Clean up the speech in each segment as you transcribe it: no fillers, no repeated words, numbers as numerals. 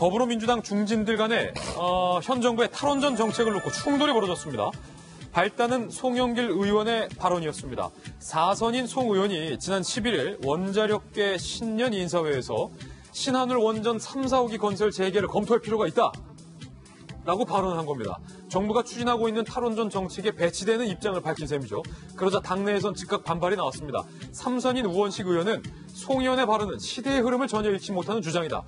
더불어민주당 중진들 간에 현 정부의 탈원전 정책을 놓고 충돌이 벌어졌습니다. 발단은 송영길 의원의 발언이었습니다. 4선인 송 의원이 지난 11일 원자력계 신년 인사회에서 신한울 원전 3, 4호기 건설 재개를 검토할 필요가 있다 라고 발언한 겁니다. 정부가 추진하고 있는 탈원전 정책에 배치되는 입장을 밝힌 셈이죠. 그러자 당내에선 즉각 반발이 나왔습니다. 3선인 우원식 의원은 송 의원의 발언은 시대의 흐름을 전혀 읽지 못하는 주장이다.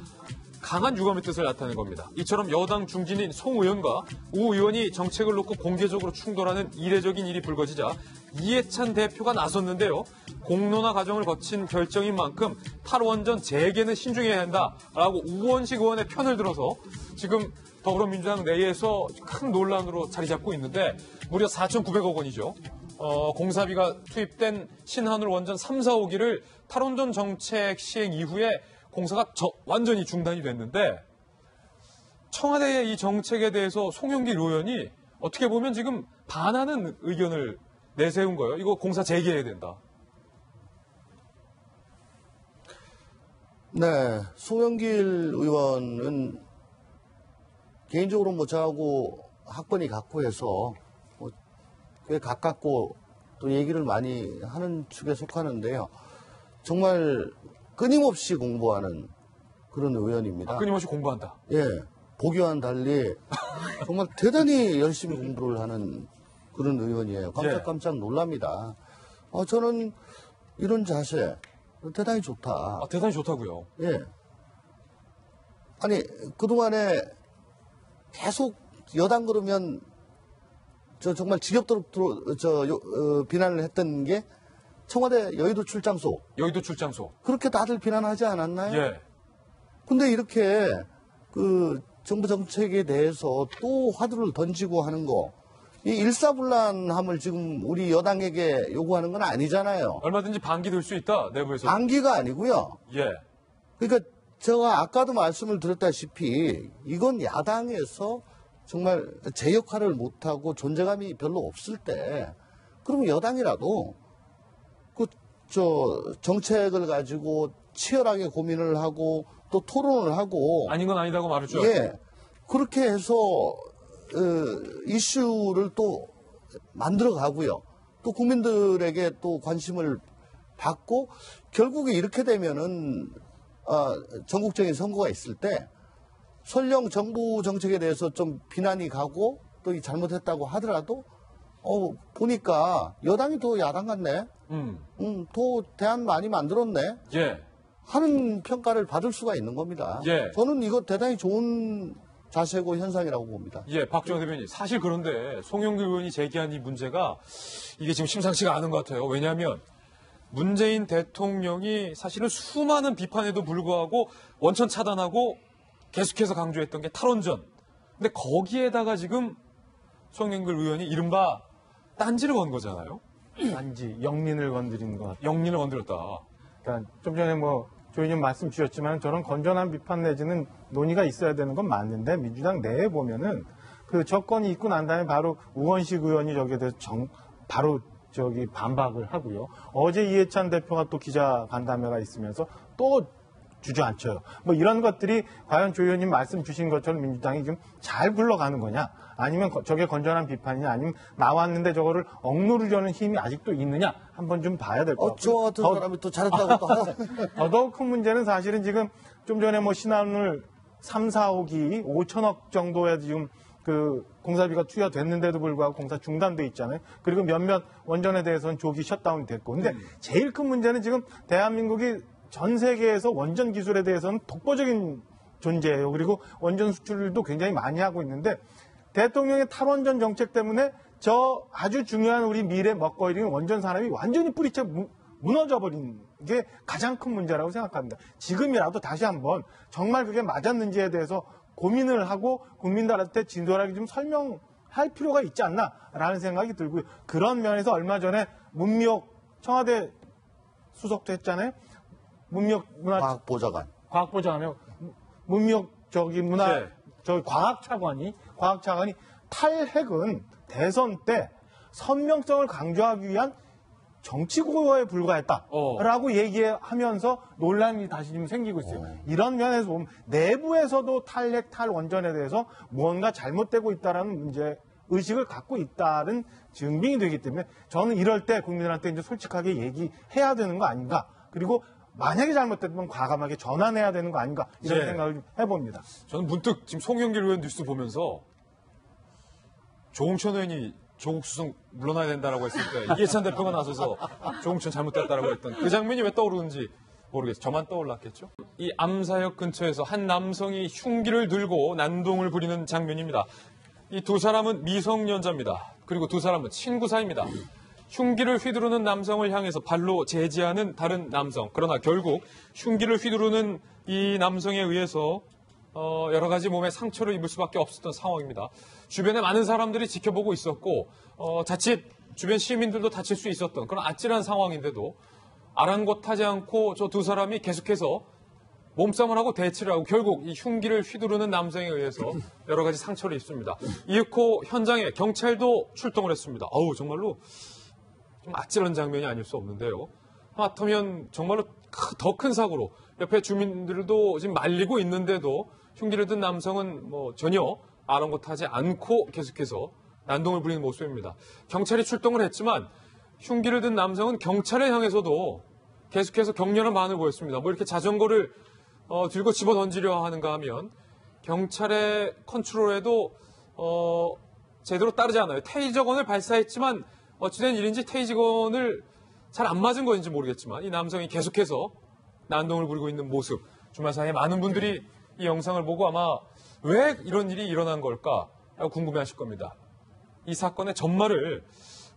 강한 유감의 뜻을 나타낸 겁니다. 이처럼 여당 중진인 송 의원과 우 의원이 정책을 놓고 공개적으로 충돌하는 이례적인 일이 불거지자 이해찬 대표가 나섰는데요. 공론화 과정을 거친 결정인 만큼 탈원전 재개는 신중해야 한다라고 우원식 의원의 편을 들어서 지금 더불어민주당 내에서 큰 논란으로 자리 잡고 있는데 무려 4,900억 원이죠. 공사비가 투입된 신한울 원전 3, 4호기를 탈원전 정책 시행 이후에 공사가 완전히 중단이 됐는데 청와대의 이 정책에 대해서 송영길 의원이 어떻게 보면 지금 반하는 의견을 내세운 거예요. 이거 공사 재개해야 된다. 네, 송영길 의원은 개인적으로 뭐 저하고 학번이 같고 해서 꽤 가깝고 또 얘기를 많이 하는 축에 속하는데요. 정말 끊임없이 공부하는 그런 의원입니다. 끊임없이 공부한다. 예, 보기와는 달리 정말 대단히 열심히 공부를 하는 그런 의원이에요. 깜짝깜짝 놀랍니다. 저는 이런 자세 대단히 좋다. 대단히 좋다고요? 예. 아니 그동안에 계속 여당 그러면 정말 지겹도록 비난을 했던 게 청와대 여의도 출장소. 여의도 출장소. 그렇게 다들 비난하지 않았나요? 예. 근데 이렇게 그 정부 정책에 대해서 또 화두를 던지고 하는 거, 이 일사불란함을 지금 우리 여당에게 요구하는 건 아니잖아요. 얼마든지 반기될 수 있다, 내부에서. 반기가 아니고요. 예. 그러니까 제가 아까도 말씀을 드렸다시피 이건 야당에서 정말 제 역할을 못하고 존재감이 별로 없을 때 그러면 여당이라도 정책을 가지고 치열하게 고민을 하고 또 토론을 하고 아닌 건 아니다고 말을 줘. 예. 그렇게 해서 이슈를 또 만들어 가고요. 또 국민들에게 또 관심을 받고 결국에 이렇게 되면은 전국적인 선거가 있을 때 설령 정부 정책에 대해서 좀 비난이 가고 또 잘못했다고 하더라도 보니까 여당이 더 야당 같네. 더 대안 많이 만들었네. 예. 하는 평가를 받을 수가 있는 겁니다. 예. 저는 이거 대단히 좋은 자세고 현상이라고 봅니다. 예, 박정희 대변인. 사실 그런데 송영길 의원이 제기한 이 문제가 이게 지금 심상치가 않은 것 같아요. 왜냐하면 문재인 대통령이 사실은 수많은 비판에도 불구하고 원천 차단하고 계속해서 강조했던 게 탈원전. 근데 거기에다가 지금 송영길 의원이 이른바 딴지를 건 거잖아요. 딴지, 영린을 건드린 것 같아요. 영린을 건드렸다. 그러니까 좀 전에 조의님 말씀 주셨지만 저런 건전한 비판 내지는 논의가 있어야 되는 건 맞는데 민주당 내에 보면은 그 정권이 있고 난 다음에 바로 우원식 의원이 저기에 대해서 바로 반박을 하고요. 어제 이해찬 대표가 또 기자 간담회가 있으면서 또 주저앉혀요. 이런 것들이 과연 조 의원님 말씀 주신 것처럼 민주당이 지금 잘 굴러가는 거냐? 아니면 저게 건전한 비판이냐? 아니면 나왔는데 저거를 억누르려는 힘이 아직도 있느냐? 한번 좀 봐야 될 것 같아요. 저 같은 사람이 또 잘했다고 또 하나. 더더욱 큰 문제는 사실은 지금 좀 전에 신한울 3, 4호기 5천억 정도에 지금 그 공사비가 투여됐는데도 불구하고 공사 중단돼 있잖아요. 그리고 몇몇 원전에 대해서는 조기 셧다운이 됐고. 근데 제일 큰 문제는 지금 대한민국이 전 세계에서 원전 기술에 대해서는 독보적인 존재예요. 그리고 원전 수출도 굉장히 많이 하고 있는데 대통령의 탈원전 정책 때문에 저 아주 중요한 우리 미래 먹거리인 원전 산업이 완전히 뿌리채 무너져버린 게 가장 큰 문제라고 생각합니다. 지금이라도 다시 한번 정말 그게 맞았는지에 대해서 고민을 하고 국민들한테 진솔하게 좀 설명할 필요가 있지 않나라는 생각이 들고요. 그런 면에서 얼마 전에 문미옥 청와대 수석도 했잖아요. 문미옥 과학보좌관이요. 문미옥 과학차관이 탈핵은 대선 때 선명성을 강조하기 위한 정치고에 불과했다라고 얘기하면서 논란이 다시 좀 생기고 있어요. 이런 면에서 보면 내부에서도 탈핵, 탈원전에 대해서 무언가 잘못되고 있다는 문제 의식을 갖고 있다는 증빙이 되기 때문에 저는 이럴 때 국민들한테 이제 솔직하게 얘기해야 되는 거 아닌가. 그리고 만약에 잘못됐으면 과감하게 전환해야 되는 거 아닌가 이런 예. 생각을 좀 해봅니다. 저는 문득 지금 송영길 의원 뉴스 보면서 조홍천 의원이 조국 수석 물러나야 된다라고 했을 때 이해찬 대표가 나서서 조홍천 잘못됐다라고 했던 그 장면이 왜 떠오르는지 모르겠어요. 저만 떠올랐겠죠. 이 암사역 근처에서 한 남성이 흉기를 들고 난동을 부리는 장면입니다. 이 두 사람은 미성년자입니다. 그리고 두 사람은 친구 사이입니다. 흉기를 휘두르는 남성을 향해서 발로 제지하는 다른 남성. 그러나 결국 흉기를 휘두르는 이 남성에 의해서 여러 가지 몸에 상처를 입을 수밖에 없었던 상황입니다. 주변에 많은 사람들이 지켜보고 있었고 자칫 주변 시민들도 다칠 수 있었던 그런 아찔한 상황인데도 아랑곳하지 않고 저 두 사람이 계속해서 몸싸움을 하고 대치를 하고 결국 이 흉기를 휘두르는 남성에 의해서 여러 가지 상처를 입습니다. 이윽고 현장에 경찰도 출동을 했습니다. 정말로 좀 아찔한 장면이 아닐 수 없는데요. 하마터면 정말로 더 큰 사고로 옆에 주민들도 지금 말리고 있는데도 흉기를 든 남성은 전혀 아랑곳하지 않고 계속해서 난동을 부리는 모습입니다. 경찰이 출동을 했지만 흉기를 든 남성은 경찰을 향해서도 계속해서 격렬한 반응을 보였습니다. 이렇게 자전거를 들고 집어 던지려 하는가 하면 경찰의 컨트롤에도 제대로 따르지 않아요. 테이저건을 발사했지만 어찌된 일인지 테이저건을 잘 안 맞은 건지 모르겠지만 이 남성이 계속해서 난동을 부리고 있는 모습 주말 사이에 많은 분들이 이 영상을 보고 아마 왜 이런 일이 일어난 걸까 궁금해하실 겁니다. 이 사건의 전말을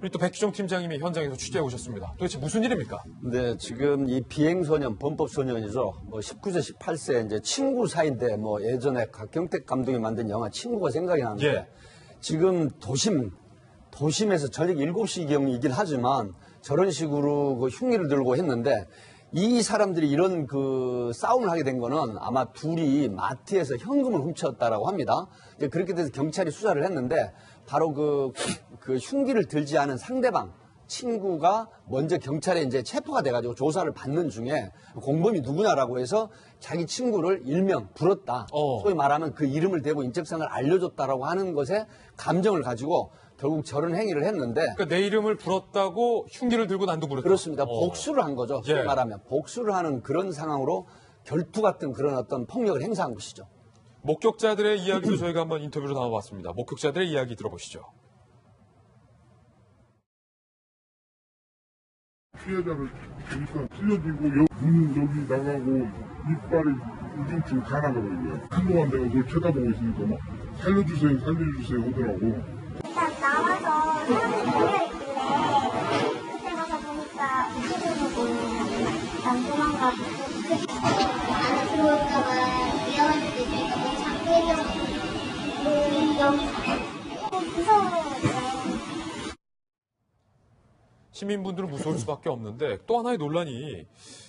우리 또 백희종 팀장님이 현장에서 취재해 오셨습니다. 도대체 무슨 일입니까? 네, 지금 이 비행소년, 범법소년이죠. 19세, 18세 이제 친구 사이인데 예전에 박경택 감독이 만든 영화 친구가 생각이 나는데 예. 지금 도심에서 저녁 7시경이긴 하지만 저런 식으로 그 흉기를 들고 했는데 이 사람들이 이런 그 싸움을 하게 된 거는 아마 둘이 마트에서 현금을 훔쳤다라고 합니다. 이제 그렇게 돼서 경찰이 수사를 했는데 바로 그 흉기를 들지 않은 상대방 친구가 먼저 경찰에 이제 체포가 돼가지고 조사를 받는 중에 공범이 누구냐라고 해서 자기 친구를 일명 불었다. 소위 말하면 그 이름을 대고 인적성을 알려줬다라고 하는 것에 감정을 가지고 결국 저런 행위를 했는데. 그러니까 내 이름을 불었다고 흉기를 들고 난동 부렸다. 그렇습니다. 복수를 한 거죠. 소위 예. 말하면 복수를 하는 그런 상황으로 결투 같은 그런 어떤 폭력을 행사한 것이죠. 목격자들의 이야기도 저희가 한번 인터뷰로 담아봤습니다. 목격자들의 이야기 들어보시죠. 피해자를 보니까 찔러지고 눈 여기 나가고 이빨이 우중충 다 나가버린 거야. 한동안 내가 그걸 쳐다보고 있으니까 막 살려주세요 살려주세요 하더라고. 일단 나와서 사람들이 몰려있길래 그때 가서 보니까 우주적으로 일단 도망가고 안에 들어올까봐 위험할 수도 있으니까 장비를 무서워요. 시민분들은 무서울 수밖에 없는데 또 하나의 논란이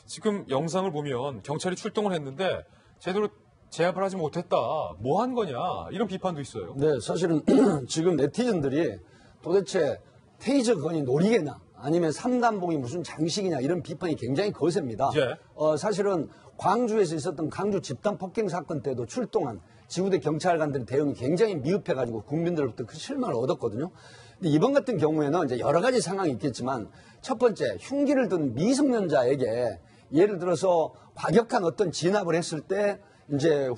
지금 영상을 보면 경찰이 출동을 했는데 제대로 제압을 하지 못했다. 뭐 한 거냐 이런 비판도 있어요. 네, 사실은 지금 네티즌들이 도대체 테이저건이 놀이개냐 아니면 삼단봉이 무슨 장식이냐 이런 비판이 굉장히 거셉니다. 예. 사실은 광주에서 있었던 광주 집단 폭행 사건 때도 출동한 지구대 경찰관들의 대응이 굉장히 미흡해가지고 국민들로부터 그 실망을 얻었거든요. 근데 이번 같은 경우에는 이제 여러 가지 상황이 있겠지만 첫 번째 흉기를 든 미성년자에게 예를 들어서 과격한 어떤 진압을 했을 때 이제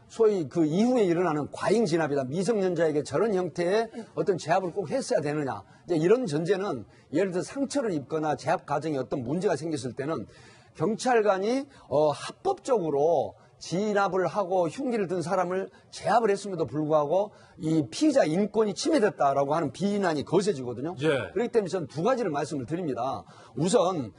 소위 그 이후에 일어나는 과잉 진압이다. 미성년자에게 저런 형태의 어떤 제압을 꼭 했어야 되느냐. 이제 이런 전제는 예를 들어 상처를 입거나 제압 과정에 어떤 문제가 생겼을 때는 경찰관이 합법적으로 진압을 하고 흉기를 든 사람을 제압을 했음에도 불구하고 이 피의자 인권이 침해됐다라고 하는 비난이 거세지거든요. 예. 그렇기 때문에 저는 두 가지를 말씀을 드립니다. 우선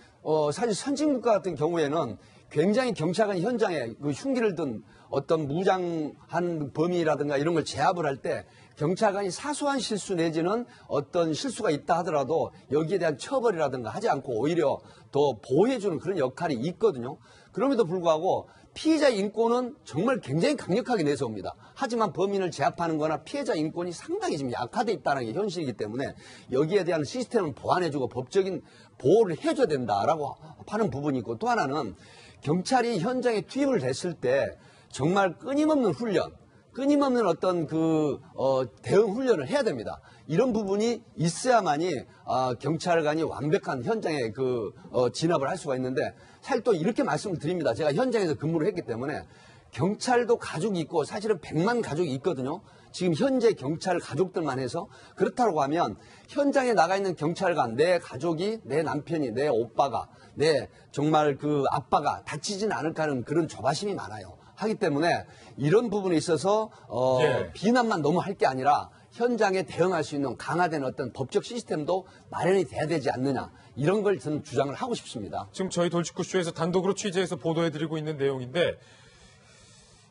사실 선진국가 같은 경우에는 굉장히 경찰관이 현장에 그 흉기를 든 어떤 무장한 범인이라든가 이런 걸 제압을 할 때 경찰관이 사소한 실수 내지는 어떤 실수가 있다 하더라도 여기에 대한 처벌이라든가 하지 않고 오히려 더 보호해주는 그런 역할이 있거든요. 그럼에도 불구하고 피해자 인권은 정말 굉장히 강력하게 내세웁니다. 하지만 범인을 제압하는 거나 피해자 인권이 상당히 지금 약화돼 있다는 게 현실이기 때문에 여기에 대한 시스템을 보완해주고 법적인 보호를 해줘야 된다라고 하는 부분이 있고, 또 하나는 경찰이 현장에 투입을 됐을 때 정말 끊임없는 훈련, 끊임없는 어떤 대응 훈련을 해야 됩니다. 이런 부분이 있어야만이 경찰관이 완벽한 현장에 진압을 할 수가 있는데, 사실 또 이렇게 말씀을 드립니다. 제가 현장에서 근무를 했기 때문에 경찰도 가족이 있고 사실은 100만 가족이 있거든요. 지금 현재 경찰 가족들만 해서 그렇다고 하면 현장에 나가 있는 경찰관, 내 가족이, 내 남편이, 내 오빠가, 내 정말 아빠가 다치진 않을까 하는 그런 조바심이 많아요. 하기 때문에 이런 부분에 있어서 비난만 너무 할 게 아니라 현장에 대응할 수 있는 강화된 어떤 법적 시스템도 마련이 돼야 되지 않느냐, 이런 걸 저는 주장을 하고 싶습니다. 지금 저희 돌직구쇼에서 단독으로 취재해서 보도해드리고 있는 내용인데,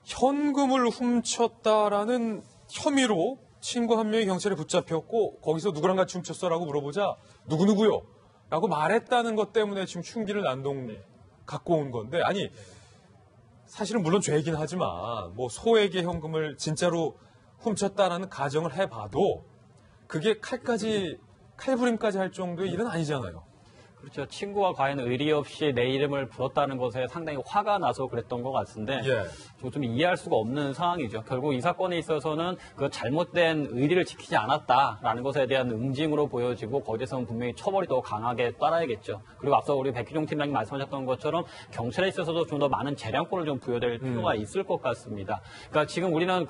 현금을 훔쳤다라는 혐의로 친구 한 명이 경찰에 붙잡혔고, 거기서 누구랑 같이 훔쳤어라고 물어보자 누구누구요 라고 말했다는 것 때문에 지금 흉기를 난동 갖고 온 건데, 아니 사실은 물론 죄이긴 하지만 뭐 소액의 현금을 진짜로 훔쳤다라는 가정을 해봐도 그게 칼부림까지 할 정도의 일은 아니잖아요. 그렇죠. 친구가 과연 의리 없이 내 이름을 불었다는 것에 상당히 화가 나서 그랬던 것 같은데, 좀 이해할 수가 없는 상황이죠. 결국 이 사건에 있어서는 그 잘못된 의리를 지키지 않았다라는 것에 대한 응징으로 보여지고, 거기에서는 분명히 처벌이 더 강하게 따라야겠죠. 그리고 앞서 우리 백희종 팀장님 말씀하셨던 것처럼 경찰에 있어서도 좀 더 많은 재량권을 좀 부여될 필요가 있을 것 같습니다. 그러니까 지금 우리는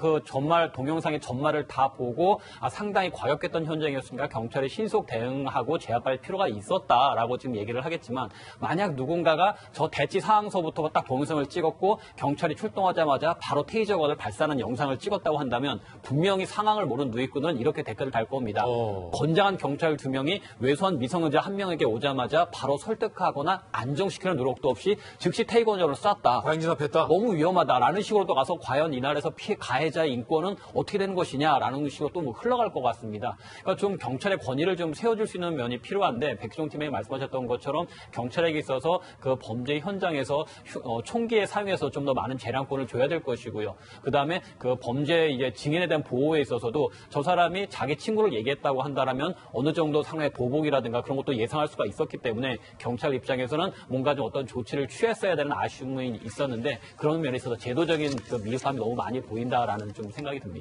동영상의 전말을 다 보고 상당히 과격했던 현장이었으니까 경찰이 신속 대응하고 제압할 필요가 있었다라고 지금 얘기를 하겠지만, 만약 누군가가 저 대치 상황서부터 딱 동영상을 찍었고 경찰이 출동하자마자 바로 테이저건을 발사하는 영상을 찍었다고 한다면 분명히 상황을 모르는 누이꾼은 이렇게 댓글을 달 겁니다. 건장한 경찰 2명이 왜소한 미성년자 1명에게 오자마자 바로 설득하거나 안정시키는 노력도 없이 즉시 테이저건을 쐈다. 과잉 진압했다. 너무 위험하다라는 식으로 또 가서 과연 이날에서 가해자의 인권은 어떻게 되는 것이냐라는 식으로 또 흘러갈 것 같습니다. 그러니까 좀 경찰의 권위를 좀 세워줄 수 있는 면이 필요한데, 백희종 팀장이 말씀하셨던 것처럼 경찰에게 있어서 그 범죄 현장에서 총기의 사용에서 좀 더 많은 재량권을 줘야 될 것이고요. 그 다음에 그 범죄 증인에 대한 보호에 있어서도 저 사람이 자기 친구를 얘기했다고 한다라면 어느 정도 상당의 보복이라든가 그런 것도 예상할 수가 있었기 때문에 경찰 입장에서는 뭔가 좀 어떤 조치를 취했어야 되는 아쉬움이 있었는데, 그런 면에 있어서 제도적인 미흡함이 너무 많이 보인다라는 좀 생각이 듭니다.